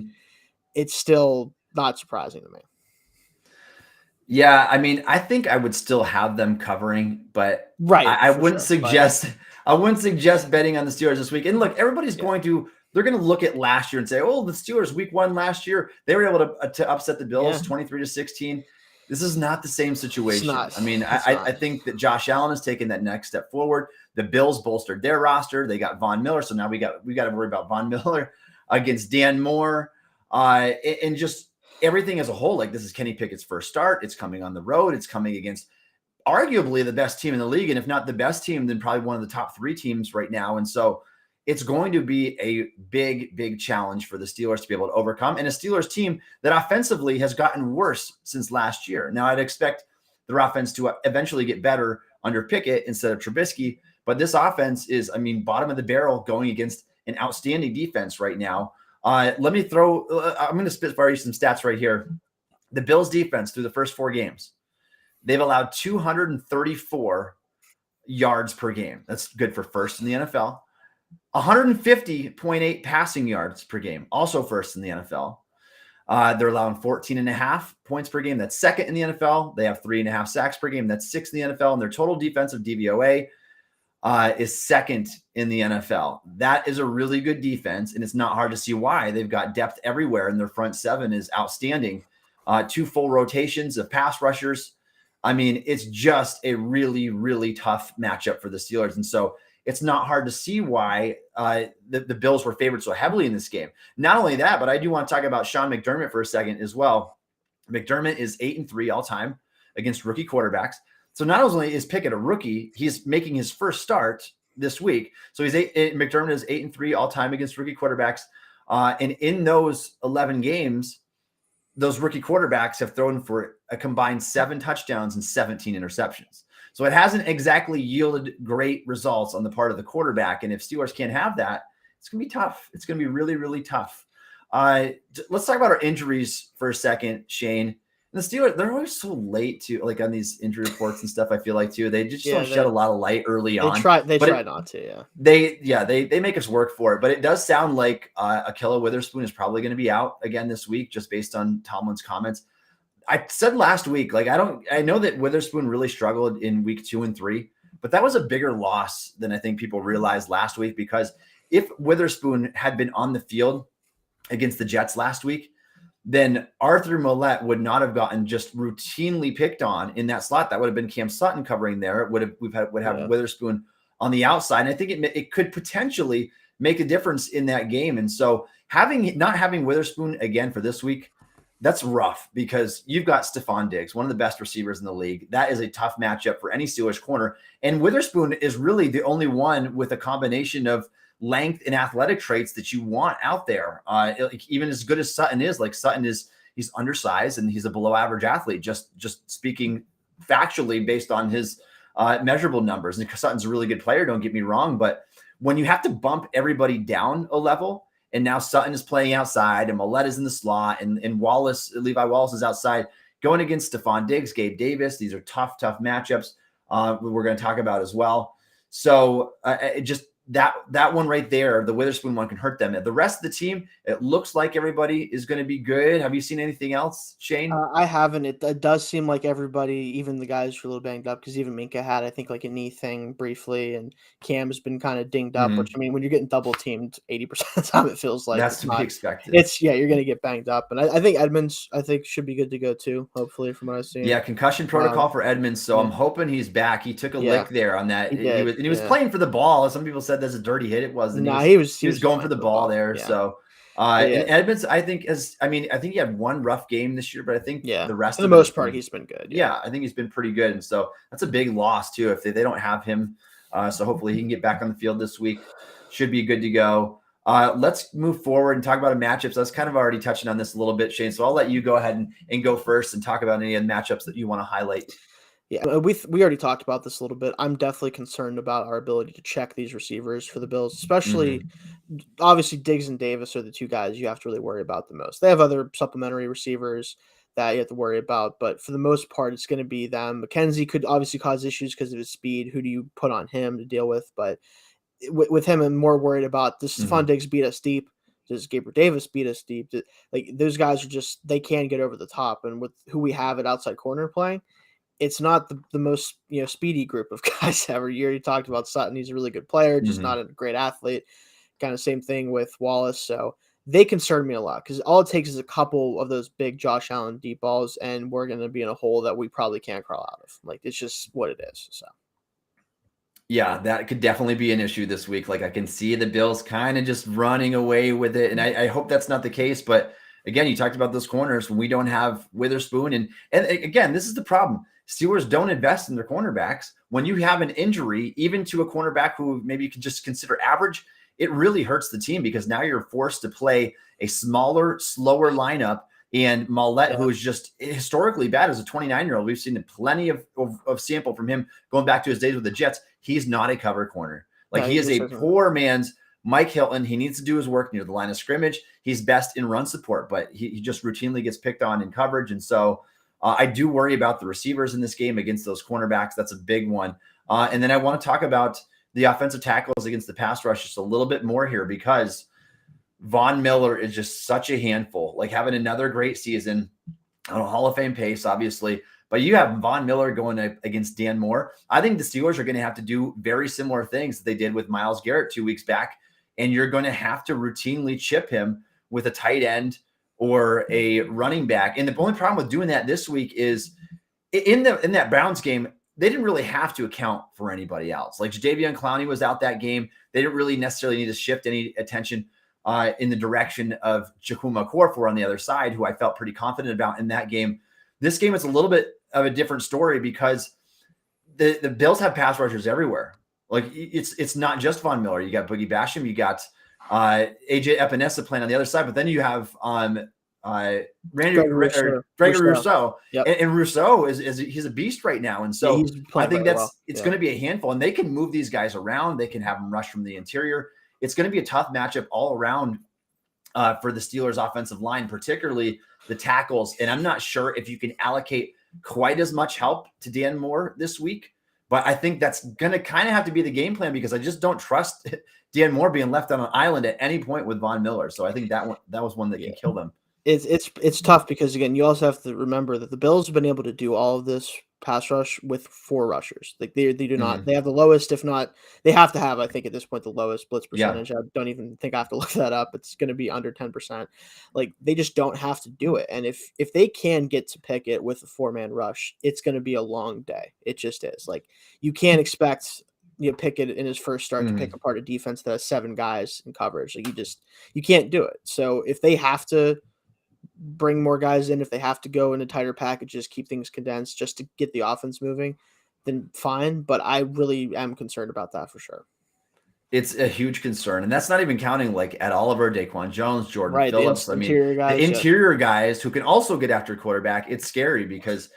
it's still not surprising to me. Yeah, I mean, I think I would still have them covering, but I wouldn't suggest betting on the Steelers this week. And look, everybody's they're going to look at last year and say, "Oh, the Steelers week 1 last year, they were able to upset the Bills 23-16." This is not the same situation. I mean, I think that Josh Allen has taken that next step forward. The Bills bolstered their roster. They got Von Miller, so now we got to worry about Von Miller against Dan Moore, and just everything as a whole. Like, this is Kenny Pickett's first start. It's coming on the road. It's coming against arguably the best team in the league, and if not the best team, then probably one of the top 3 teams right now. And so it's going to be a big, big challenge for the Steelers to be able to overcome, and a Steelers team that offensively has gotten worse since last year. Now, I'd expect their offense to eventually get better under Pickett instead of Trubisky, but this offense is, bottom of the barrel going against an outstanding defense right now. I'm going to spitfire you some stats right here. The Bills defense through the first 4 games, they've allowed 234 yards per game. That's good for first in the NFL. 150.8 passing yards per game, also first in the NFL. They're allowing 14.5 points per game. That's second in the NFL. They have 3.5 sacks per game. That's 6th in the NFL. And their total defensive DVOA is second in the NFL. That is a really good defense, and it's not hard to see why. They've got depth everywhere, and their front 7 is outstanding. 2 full rotations of pass rushers. It's just a really, really tough matchup for the Steelers. And so it's not hard to see why the Bills were favored so heavily in this game. Not only that, but I do want to talk about Sean McDermott for a second as well. McDermott is 8-3 all time against rookie quarterbacks. So not only is Pickett a rookie, he's making his first start this week. So McDermott is 8-3 all time against rookie quarterbacks. And in those 11 games, those rookie quarterbacks have thrown for a combined 7 touchdowns and 17 interceptions. So it hasn't exactly yielded great results on the part of the quarterback. And if Steelers can't have that, it's going to be tough. It's going to be really, really tough. Let's talk about our injuries for a second, Shane. And the Steelers, they're always so late to like on these injury reports and stuff. I feel like too, they just don't shed a lot of light early on. They try not to. Yeah. They make us work for it. But it does sound like Ahkello Witherspoon is probably going to be out again this week, just based on Tomlin's comments. I said last week, like I know that Witherspoon really struggled in week 2 and 3, but that was a bigger loss than I think people realized last week, because if Witherspoon had been on the field against the Jets last week, then Arthur Millette would not have gotten just routinely picked on in that slot. That would have been Cam Sutton covering there. It would have Witherspoon on the outside. And I think it could potentially make a difference in that game. And so not having Witherspoon again for this week, that's rough, because you've got Stephon Diggs, one of the best receivers in the league. That is a tough matchup for any Steelers corner. And Witherspoon is really the only one with a combination of length and athletic traits that you want out there. Even as good as Sutton is, like Sutton he's undersized and he's a below average athlete, just speaking factually based on his measurable numbers. And Sutton's a really good player, don't get me wrong, but when you have to bump everybody down a level, and now Sutton is playing outside and Millette is in the slot and Levi Wallace is outside going against Stephon Diggs, Gabe Davis. These are tough matchups we're going to talk about as well. So that one right there, the Witherspoon one, can hurt them. The rest of the team, it looks like everybody is going to be good. Have you seen anything else, Shane? I haven't. It does seem like everybody, even the guys who are a little banged up, because even Minka had, I think, like a knee thing briefly, and Cam has been kind of dinged up, which, I mean, when you're getting double teamed 80% of the time, it feels like that's to be expected. You're going to get banged up. And I think Edmonds, should be good to go too, hopefully, from what I've seen. Yeah, concussion protocol for Edmonds. So I'm hoping he's back. He took a lick there on that. He was playing for the ball. Some people said that's a dirty hit. It was. He was going for the ball there. Yeah. So and Edmonds, I think he had one rough game this year, but I think the rest, for the most part, he's been good. Yeah, I think he's been pretty good. And so that's a big loss too if they don't have him. So hopefully he can get back on the field this week. Should be good to go. Let's move forward and talk about matchups. I was kind of already touching on this a little bit, Shane. So I'll let you go ahead and go first and talk about any of the matchups that you want to highlight. Yeah, we already talked about this a little bit. I'm definitely concerned about our ability to check these receivers for the Bills, especially obviously Diggs and Davis are the two guys you have to really worry about the most. They have other supplementary receivers that you have to worry about, but for the most part, it's going to be them. McKenzie could obviously cause issues because of his speed. Who do you put on him to deal with? But with him, I'm more worried about, does Stephon Diggs beat us deep? Does Gabriel Davis beat us deep? Like, those guys they can get over the top. And with who we have at outside corner playing, it's not the most speedy group of guys every year. You talked about Sutton; he's a really good player, just not a great athlete. Kind of same thing with Wallace. So they concern me a lot, because all it takes is a couple of those big Josh Allen deep balls, and we're going to be in a hole that we probably can't crawl out of. Like, it's just what it is. So. Yeah, that could definitely be an issue this week. Like, I can see the Bills kind of just running away with it, and I hope that's not the case. But again, you talked about those corners when we don't have Witherspoon, and again, this is the problem. Steelers don't invest in their cornerbacks. When you have an injury, even to a cornerback who maybe you could just consider average, it really hurts the team, because now you're forced to play a smaller, slower lineup. And Millette, who is just historically bad as a 29-year-old, we've seen plenty of sample from him going back to his days with the Jets. He's not a cover corner. Like, he is a poor man's Mike Hilton. He needs to do his work near the line of scrimmage. He's best in run support, but he just routinely gets picked on in coverage. And so I do worry about the receivers in this game against those cornerbacks. That's a big one. And then I want to talk about the offensive tackles against the pass rush just a little bit more here, because Von Miller is just such a handful, like having another great season on a Hall of Fame pace, obviously. But you have Von Miller going against Dan Moore. I think the Steelers are going to have to do very similar things that they did with Myles Garrett 2 weeks back. And you're going to have to routinely chip him with a tight end or a running back. And the only problem with doing that this week is in that Browns game, they didn't really have to account for anybody else. Like, Jadeveon Clowney was out that game. They didn't really necessarily need to shift any attention in the direction of Chukwuma Okorafor on the other side, who I felt pretty confident about in that game. This game is a little bit of a different story, because the Bills have pass rushers everywhere. Like, it's not just Von Miller. You got Boogie Basham. You got AJ Epinesa playing on the other side, but then you have Gregory Rousseau. Yep. And Rousseau is he's a beast right now. And so I think it's going to be a handful, and they can move these guys around. They can have them rush from the interior. It's going to be a tough matchup all around for the Steelers offensive line, particularly the tackles. And I'm not sure if you can allocate quite as much help to Dan Moore this week, but I think that's going to kind of have to be the game plan, because I just don't trust Dan Moore being left on an island at any point with Von Miller. So I think that was one that can kill them. It's tough because, again, you also have to remember that the Bills have been able to do all of this pass rush with 4 rushers. Like they do not, they have the lowest, if not, they have to have, I think at this point, the lowest blitz percentage. I don't even think I have to look that up. It's going to be under 10%. Like they just don't have to do it. And if they can get to Pickett with a 4-man rush, it's going to be a long day. It just is. Like you can't expect Pickett in his first start to pick apart a defense that has 7 guys in coverage. Like you can't do it. So if they have to bring more guys in, if they have to go into tighter packages, keep things condensed just to get the offense moving, then fine. But I really am concerned about that for sure. It's a huge concern. And that's not even counting like at Oliver, Daquan Jones, Jordan Phillips. The interior guys who can also get after quarterback. It's scary because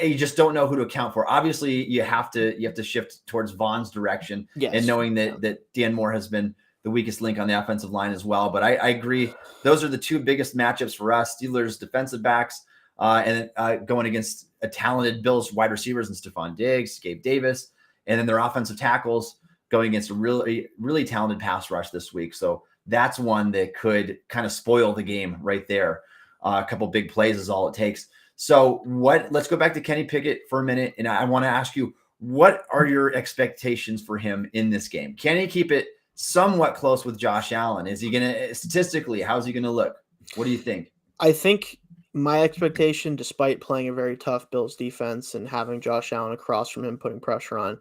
you just don't know who to account for. Obviously, you have to shift towards Von's direction, and knowing that Dan Moore has been the weakest link on the offensive line as well. But I agree. Those are the 2 biggest matchups for us. Steelers defensive backs and going against a talented Bills wide receivers and Stephon Diggs, Gabe Davis, and then their offensive tackles going against a really, really talented pass rush this week. So that's one that could kind of spoil the game right there. A couple big plays is all it takes. So let's go back to Kenny Pickett for a minute. And I want to ask you, what are your expectations for him in this game? Can he keep it somewhat close with Josh Allen? Is he going to, statistically, how's he going to look? What do you think? I think my expectation, despite playing a very tough Bills defense and having Josh Allen across from him putting pressure on,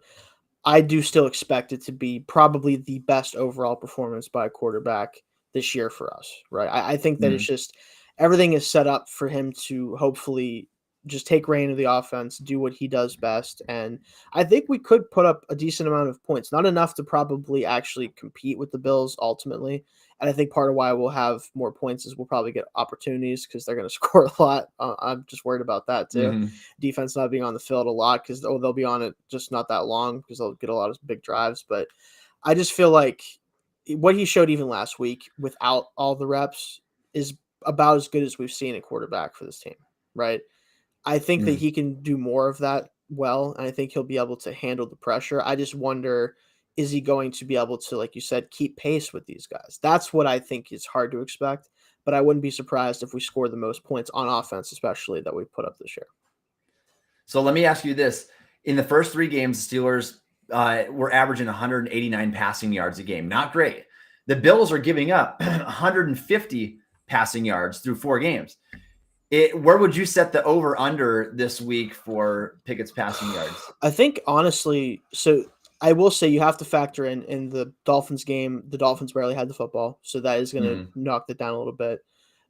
I do still expect it to be probably the best overall performance by a quarterback this year for us, right? I think that it's just everything is set up for him to hopefully just take reign of the offense, do what he does best. And I think we could put up a decent amount of points, not enough to probably actually compete with the Bills ultimately. And I think part of why we'll have more points is we'll probably get opportunities because they're going to score a lot. I'm just worried about that too. Defense not being on the field a lot because they'll be on it just not that long because they'll get a lot of big drives. But I just feel like what he showed even last week without all the reps is about as good as we've seen at quarterback for this team, right? I think that he can do more of that well, and I think he'll be able to handle the pressure. I just wonder, is he going to be able to, like you said, keep pace with these guys? That's what I think is hard to expect, but I wouldn't be surprised if we score the most points on offense, especially that we've put up this year. So let me ask you this. In the first 3 games, the Steelers were averaging 189 passing yards a game. Not great. The Bills are giving up 150 passing yards through 4 games. Where would you set the over-under this week for Pickett's passing yards? I think, honestly, so I will say you have to factor in the Dolphins game. The Dolphins barely had the football, so that is going to knock that down a little bit.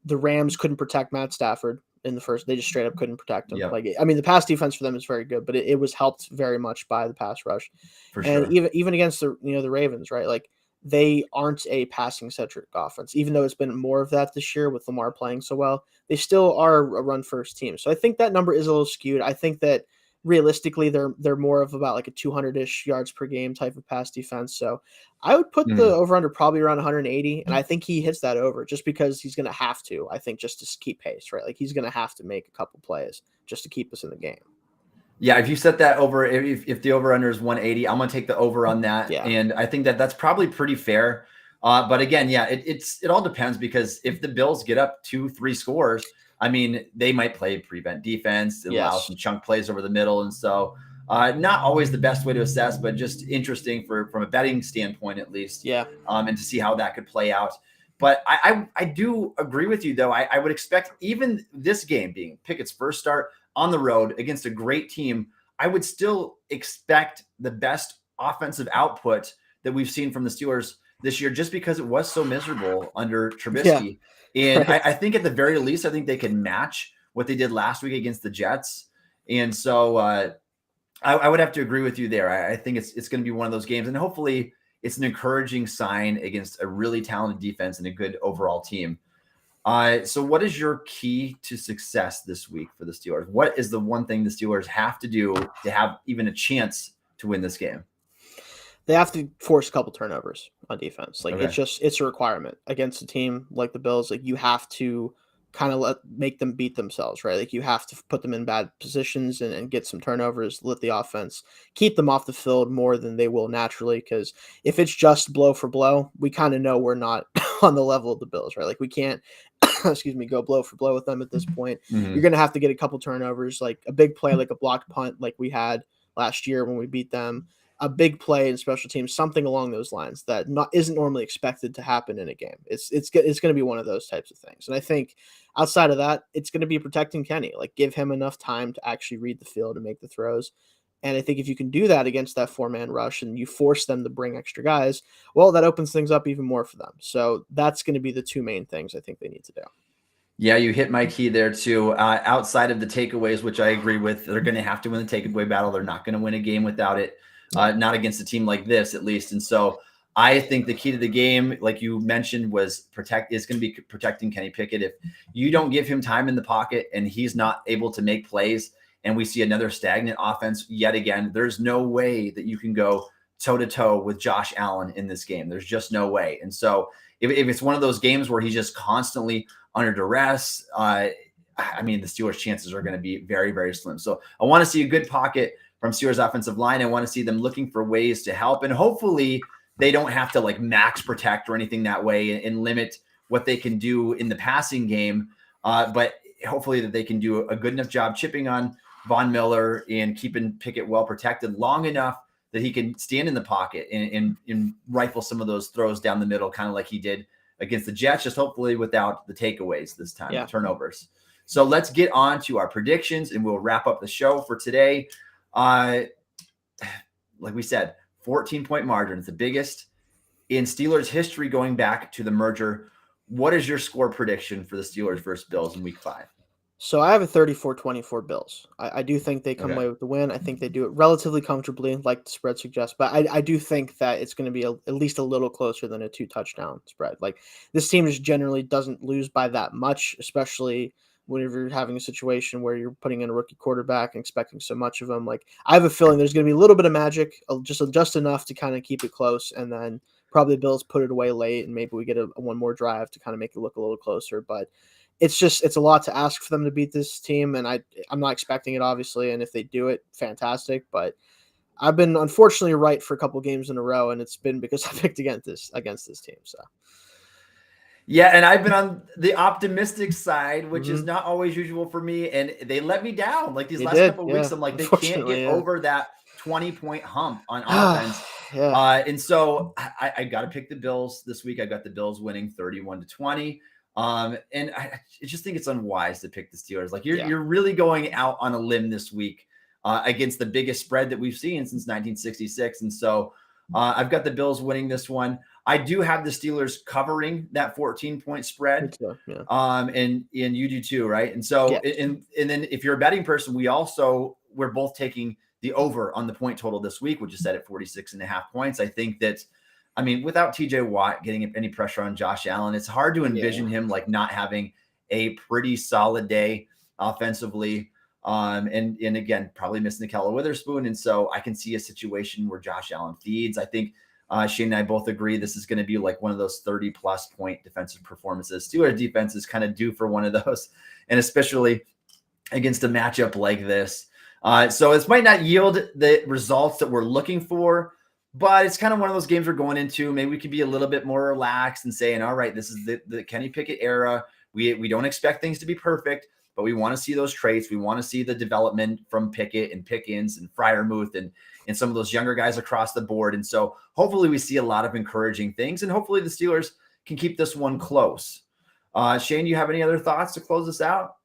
The Rams couldn't protect Matt Stafford in the first. They just straight up couldn't protect him. Like, I mean, the pass defense for them is very good, but it was helped very much by the pass rush. For sure. And even against the Ravens, right? Like, they aren't a passing-centric offense. Even though it's been more of that this year with Lamar playing so well, they still are a run-first team. So I think that number is a little skewed. I think that realistically, they're more of about like a 200-ish yards per game type of pass defense. So I would put the over-under probably around 180, and I think he hits that over just because he's going to have to, I think, just to keep pace, right? Like he's going to have to make a couple plays just to keep us in the game. Yeah, if you set that over, if the over-under is 180, I'm going to take the over on that. Yeah. And I think that's probably pretty fair. But again, it all depends because if the Bills get up 2-3 scores, I mean, they might play prevent defense, allow some chunk plays over the middle. And so not always the best way to assess, but just interesting from a betting standpoint, at least. Yeah. And to see how that could play out. But I do agree with you, though. I would expect even this game being Pickett's first start on the road against a great team, I would still expect the best offensive output that we've seen from the Steelers this year, just because it was so miserable under Trubisky. Yeah. And I think at the very least, I think they can match what they did last week against the Jets. And so I would have to agree with you there. I think it's going to be one of those games. And hopefully it's an encouraging sign against a really talented defense and a good overall team. So what is your key to success this week for the Steelers? What is the one thing the Steelers have to do to have even a chance to win this game? They have to force a couple turnovers on defense. Like, Okay. it's a requirement against a team like the Bills. Like, you have to kind of make them beat themselves, right? Like, you have to put them in bad positions and get some turnovers, let the offense keep them off the field more than they will naturally. Because if it's just blow for blow, we kind of know we're not on the level of the Bills, right? Like, we can't, go blow for blow with them at this point. Mm-hmm. You're going to have to get a couple turnovers, like a big play, like a blocked punt, like we had last year when we beat them. A big play in special teams, something along those lines that isn't normally expected to happen in a game. It's going to be one of those types of things. And I think outside of that, it's going to be protecting Kenny. Like, give him enough time to actually read the field and make the throws. And I think if you can do that against that 4-man rush and you force them to bring extra guys, well, that opens things up even more for them. So that's going to be the two main things I think they need to do. Yeah, you hit my key there too. Outside of the takeaways, which I agree with, they're going to have to win the takeaway battle. They're not going to win a game without it. Not against a team like this, at least. And so I think the key to the game, like you mentioned, is going to be protecting Kenny Pickett. If you don't give him time in the pocket and he's not able to make plays, and we see another stagnant offense yet again, there's no way that you can go toe-to-toe with Josh Allen in this game. There's just no way. And so if it's one of those games where he's just constantly under duress, the Steelers' chances are going to be very, very slim. So I want to see a good pocket from Steelers' offensive line. I want to see them looking for ways to help. And hopefully they don't have to like max protect or anything that way and limit what they can do in the passing game. But hopefully that they can do a good enough job chipping on Von Miller and keeping Pickett well protected long enough that he can stand in the pocket and rifle some of those throws down the middle, kind of like he did against the Jets, just hopefully without the takeaways this time, the turnovers. So let's get on to our predictions and we'll wrap up the show for today. Like we said, 14-point margin. It's the biggest in Steelers history going back to the merger. What is your score prediction for the Steelers versus Bills in week 5? So I have a 34-24 Bills. I do think they come away with the win. I think they do it relatively comfortably, like the spread suggests. But I do think that it's going to be at least a little closer than a 2-touchdown spread. Like, this team just generally doesn't lose by that much, especially whenever you're having a situation where you're putting in a rookie quarterback and expecting so much of them. Like, I have a feeling there's going to be a little bit of magic, just enough to kind of keep it close, and then probably the Bills put it away late, and maybe we get a one more drive to kind of make it look a little closer. But it's a lot to ask for them to beat this team, and I'm not expecting it, obviously. And if they do it, fantastic. But I've been unfortunately right for a couple games in a row, and it's been because I picked against this team. So. Yeah, and I've been on the optimistic side, which is not always usual for me, and they let me down. Like these last couple of weeks, I'm like, they can't get over that 20-point hump on offense. And so I got to pick the Bills this week. I got the Bills winning 31-20. And I just think it's unwise to pick the Steelers. Like you're really going out on a limb this week against the biggest spread that we've seen since 1966. And so I've got the Bills winning this one. I do have the Steelers covering that 14-point spread. And you do too, right? And so, and then if you're a betting person, we're both taking the over on the point total this week, which is set at 46.5 points. I think that, without TJ Watt getting any pressure on Josh Allen, it's hard to envision him like not having a pretty solid day offensively. And again, probably missing the Nickella Witherspoon. And so I can see a situation where Josh Allen feeds. I think Shane and I both agree this is going to be like one of those 30-plus point defensive performances. Steelers defense is kind of due for one of those, and especially against a matchup like this. So this might not yield the results that we're looking for, but it's kind of one of those games we're going into. Maybe we could be a little bit more relaxed and saying, all right, this is the Kenny Pickett era. We don't expect things to be perfect, but we want to see those traits. We want to see the development from Pickett and Pickens and Freiermuth and some of those younger guys across the board. And so hopefully we see a lot of encouraging things, and hopefully the Steelers can keep this one close. Shane, do you have any other thoughts to close this out?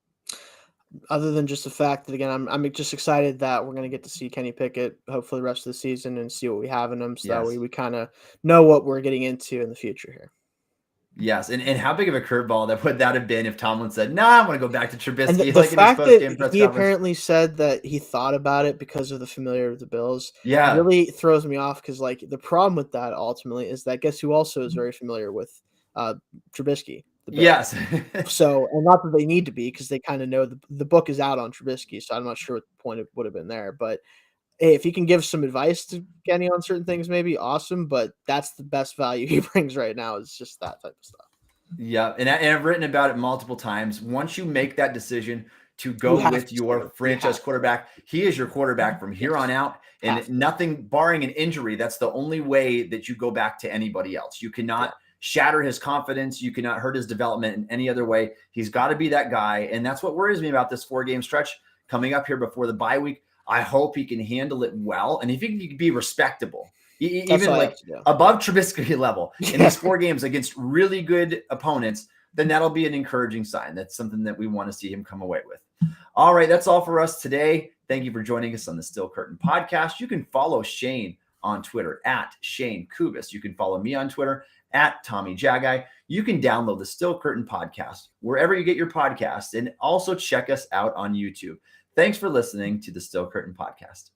Other than just the fact that, again, I'm just excited that we're going to get to see Kenny Pickett hopefully the rest of the season and see what we have in him, so that we kind of know what we're getting into in the future here. Yes, and how big of a curveball would that have been if Tomlin said, "Nah, I'm going to go back to Trubisky." And the like fact in his post-game that press he conference. apparently said that he thought about it because of the familiarity with the Bills, Yeah, really throws me off because, like, the problem with that ultimately is that guess who also is very familiar with Trubisky, the Bills. yes. So, and not that they need to be because they kind of know the book is out on Trubisky, so I'm not sure what the point would have been there. But hey, if he can give some advice to Kenny on certain things, maybe awesome. But that's the best value he brings right now is just that type of stuff. Yeah, and I've written about it multiple times. Once you make that decision to You go have with to your stay. franchise quarterback, he is your quarterback from here on out. And nothing, barring an injury, that's the only way that you go back to anybody else. You cannot shatter his confidence. You cannot hurt his development in any other way. He's got to be that guy. And that's what worries me about this 4-game stretch coming up here before the bye week. I hope he can handle it well. And if he can be respectable, even like above Trubisky level in these 4 games against really good opponents, then that'll be an encouraging sign. That's something that we want to see him come away with. All right, that's all for us today. Thank you for joining us on the Still Curtain podcast. You can follow Shayne on Twitter at Shayne Kubas. You can follow me on Twitter at Tommy Jaggi. You can download the Still Curtain podcast wherever you get your podcasts, and also check us out on YouTube. Thanks for listening to the Still Curtain podcast.